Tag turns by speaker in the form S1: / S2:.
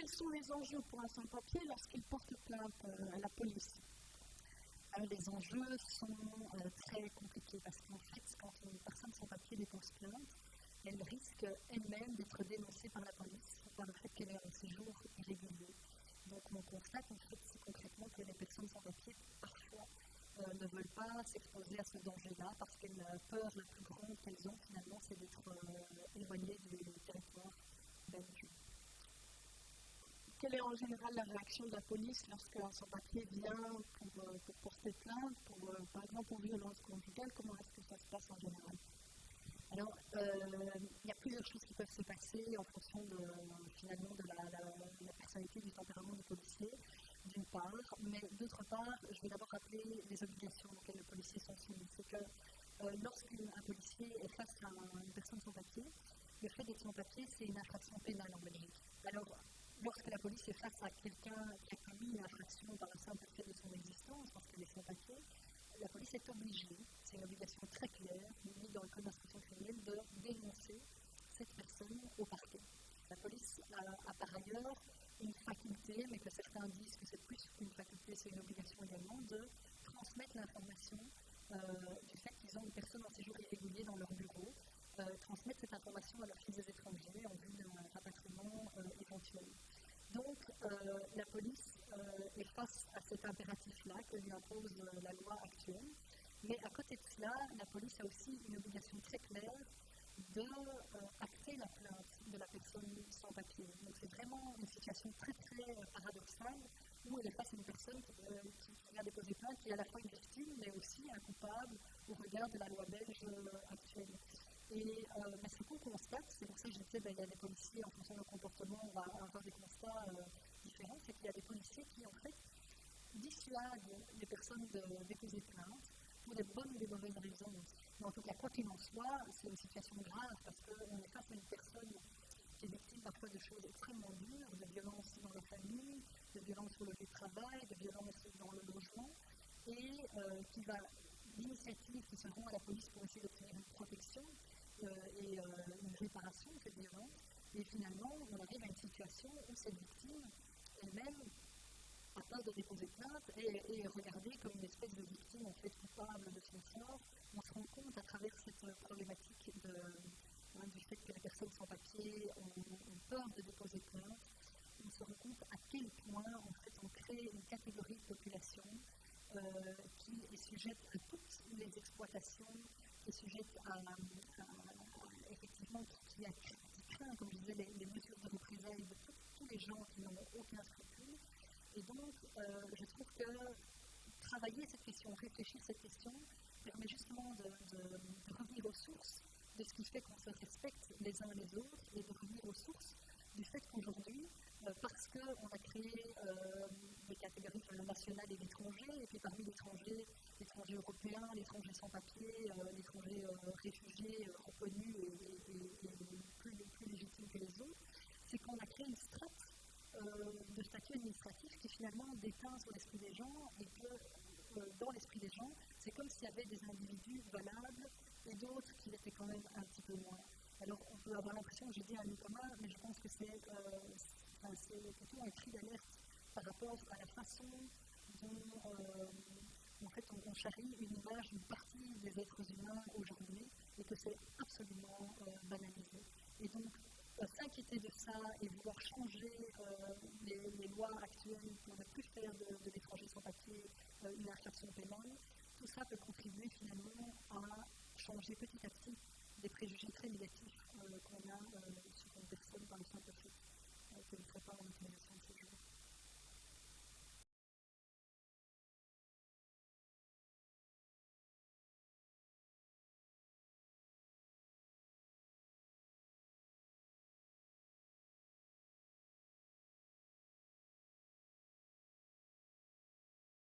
S1: quels sont les enjeux pour un sans-papier lorsqu'il porte plainte à la police?
S2: Les enjeux sont très compliqués parce qu'en fait, quand une personne sans papier dépose plainte, elle risque elle-même d'être dénoncée par la police par le fait qu'elle ait un séjour irrégulier. Donc on constate en fait concrètement que les personnes sans papier parfois ne veulent pas s'exposer à ce danger-là parce que la peur la plus grande qu'elles ont finalement, c'est d'être éloignées du territoire belge.
S1: Quelle est en général la réaction de la police lorsqu'un sans-papier vient pour porter plainte, par exemple pour violence conjugale? Comment est-ce que ça se passe en général?
S2: Alors, il y a plusieurs choses qui peuvent se passer en fonction finalement de la personnalité, du tempérament du policier, d'une part, mais d'autre part, je vais d'abord rappeler les obligations auxquelles les policiers sont soumis. C'est que lorsqu'un policier est face à une personne sans papier, le fait d'être sans papier, c'est une infraction pénale en Belgique. Alors, lorsque la police est face à quelqu'un qui a commis une infraction par le simple fait de son existence, parce qu'elle est sans papier, la police est obligée, c'est une obligation très claire, mise dans le code d'instruction criminelle, de dénoncer cette personne au parquet. La police a par ailleurs une faculté, mais que certains disent que c'est plus qu'une faculté, c'est une obligation également, de transmettre l'information du fait qu'ils ont une personne en séjour irrégulier dans leur bureau, transmettre cette information à l'Office des étrangers en vue d'un rapatriement éventuel. Donc, la police est face à cet impératif-là que lui impose la loi actuelle. Mais à côté de cela, la police a aussi une obligation très claire d'acter la plainte de la personne sans papier. Donc, c'est vraiment une situation très, très paradoxale où elle est face à une personne qui vient déposer plainte, qui est à la fois une victime, mais aussi un coupable au regard de la loi belge actuelle. Et ce qu'on constate, c'est pour ça que je disais qu'il y a des policiers, en fonction de leur comportement, on va avoir des constats différents, c'est qu'il y a des policiers qui, en fait, dissuadent les personnes de déposer plainte pour des bonnes ou des mauvaises raisons. Mais en tout cas, quoi qu'il en soit, c'est une situation grave parce qu'on est face à une personne qui est victime parfois de choses extrêmement dures, de violences dans la famille, de violences sur le lieu de travail, de violences dans le logement, et qui va l'initiative qui se rend à la police pour essayer d'obtenir une protection et une réparation de cette violence. Et finalement, on arrive à une situation où cette victime elle-même a peur de déposer plainte et est regardée comme une espèce de victime en fait coupable de son sort. On se rend compte à travers cette problématique du fait que les personnes sans papier ont peur de déposer plainte. On se rend compte à quel point en fait on crée une catégorie de population qui est sujette à toutes les exploitations, qui est sujette effectivement, qui craint, comme je disais, les mesures de représailles de tous les gens qui n'ont aucun scrupule. Et donc, je trouve que travailler cette question, réfléchir cette question, permet justement de revenir aux sources de ce qui fait qu'on se respecte les uns les autres et de revenir aux sources du fait qu'aujourd'hui, parce qu'on a créé des catégories comme le national et l'étranger, et puis parmi l'étranger européen, l'étranger sans papier, l'étranger réfugié, reconnu et plus légitime que les autres, c'est qu'on a créé une strate de statut administratif qui finalement déteint sur l'esprit des gens et que dans l'esprit des gens, c'est comme s'il y avait des individus valables et d'autres qui l'étaient quand même un petit peu moins. Alors on peut avoir l'impression que je dis un lieu commun, mais je pense que c'est plutôt un cri d'alerte par rapport à la façon dont en fait, on charrie une image d'une partie des êtres humains aujourd'hui et que c'est absolument banalisé. Et donc, s'inquiéter de ça et vouloir changer les lois actuelles pour ne plus faire de l'étranger sans papier une infraction pénale, tout ça peut contribuer finalement à changer petit à petit des préjugés très négatifs qu'on a sur une personne par le simple fait qu'elle ne serait pas en utilisation de ce genre.